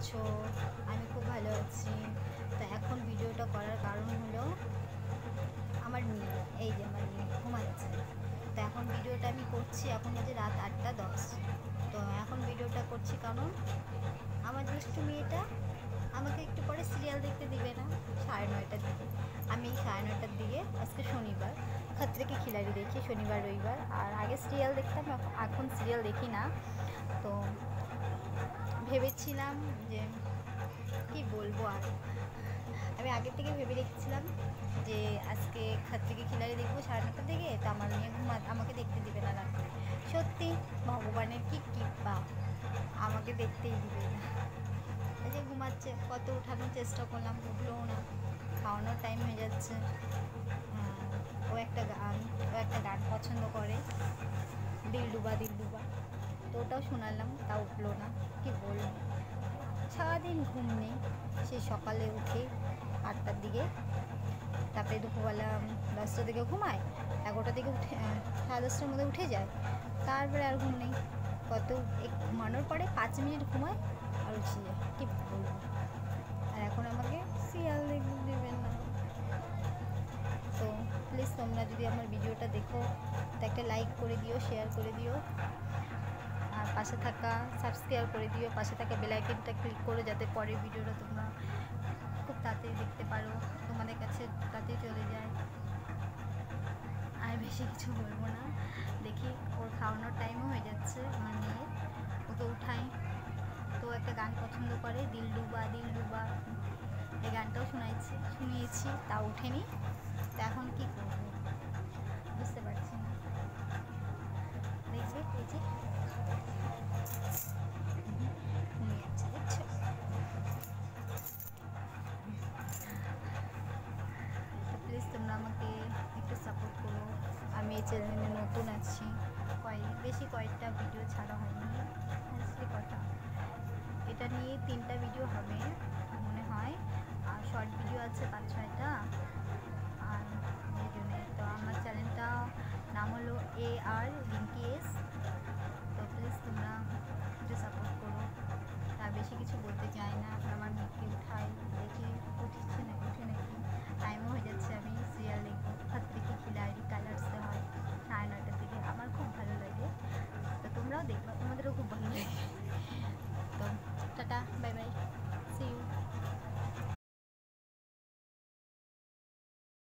আছো? আমি খুব ভালো আছি। তো এখন ভিডিওটা করার কারণ হলো আমার মেয়ে, এই যে আমার মেয়ে ঘুমাচ্ছে। তো এখন ভিডিওটা আমি করছি, এখন বাজে রাত 8:10। তো এখন ভিডিওটা করছি কারণ আমার দুষ্টু মেয়েটা আমাকে একটু পরে সিরিয়াল দেখতে দিবে না, 9:30টার দিকে। আমি 9:30টার দিকে, আজকে শনিবার, খতরে কি খিলাড়ি দেখি শনিবার রবিবার। আর আগে সিরিয়াল দেখতাম, এখন সিরিয়াল দেখি না। তো ভেবেছিলাম যে কি বলবো, আর আমি আগের থেকে ভেবে রেখেছিলাম যে আজকে খতরে কি খিলাড়ি দেখবো 9:30টার দিকে। তো আমার মেয়ে আমাকে দেখতে দিবে না রাত্রে। সত্যি ভগবানের কি কৃপা, আমাকে দেখতেই দিবে না। এই যে ঘুমাচ্ছে, কত উঠানোর চেষ্টা করলাম, উঠলোও না। খাওয়ানোর টাইম হয়ে যাচ্ছে। ও একটা গান পছন্দ করে, দিলডুবা দিলডুবা। তো ওটাও শোনালাম, তা উঠলো না। কি বলবো, সারাদিন ঘুম নেই। সেই সকালে উঠে 8টার দিকে, তারপরে দুপুরবেলা 10টার দিকে ঘুমায়, 11টার দিকে উঠে 10:30টার মধ্যে উঠে যায়। তারপরে আর ঘুম নেই। ঘুমানোর পরে 5 মিনিট ঘুমায় আর উঠে যায়। কি বলবো, আর এখন আমাকে সিরিয়াল দেখতে দেবেন না। তো প্লিজ তোমরা যদি আমার ভিডিওটা দেখো তো একটা লাইক করে দিও, শেয়ার করে দিও, আর পাশে থাকা সাবস্ক্রাইব করে দিও, পাশে থাকা বেল আইকনটা ক্লিক করো যাতে পরের ভিডিওটা তোমরা খুব তাড়াতাড়ি দেখতে পারো, তোমাদের কাছে তাড়াতাড়ি চলে যায়। আর বেশি কিছু বলবো না। দেখি ওর খাওয়ানোর টাইমও হয়ে যাচ্ছে আমার মেয়ের, ওকে উঠাই। তো একটা গান পছন্দ করে, দিলডুবা দিলডুবা, এই গানটাও শুনিয়েছি, তা উঠেনি। তো এখন কি করবো বুঝতে পারছি না। দেখবে এই যে ঘুমিয়ে যাচ্ছে, দেখছো? তো প্লিজ তোমরা আমাকে একটু সাপোর্ট করো। আমি এই চ্যানেলে নতুন আছি, বেশি কয়েকটা ভিডিও ছাড়া হয়নি, কটা, এটা নিয়ে 3টা ভিডিও হবে মনে হয়। আর শর্ট ভিডিও আছে 5-6টা। আর এই জন্যে তো আমার চ্যানেলটা নাম হলো AR রিঙ্কি এস। তো প্লিজ তোমরা একটু সাপোর্ট করো। তার বেশি কিছু বলতে চাই না। এখন আমার মেয়েকে উঠাই, দেখি উঠছে না, উঠে নাকি। টাইমও হয়ে যাচ্ছে, আমি সিরিয়াল দেখবো। খতরে কি খিলাড়ি কালার্সে হয় 9:30টার দিকে, আমার খুব ভালো লাগে। তো তোমরাও দেখবা, তোমাদেরও খুব ভালো লাগে।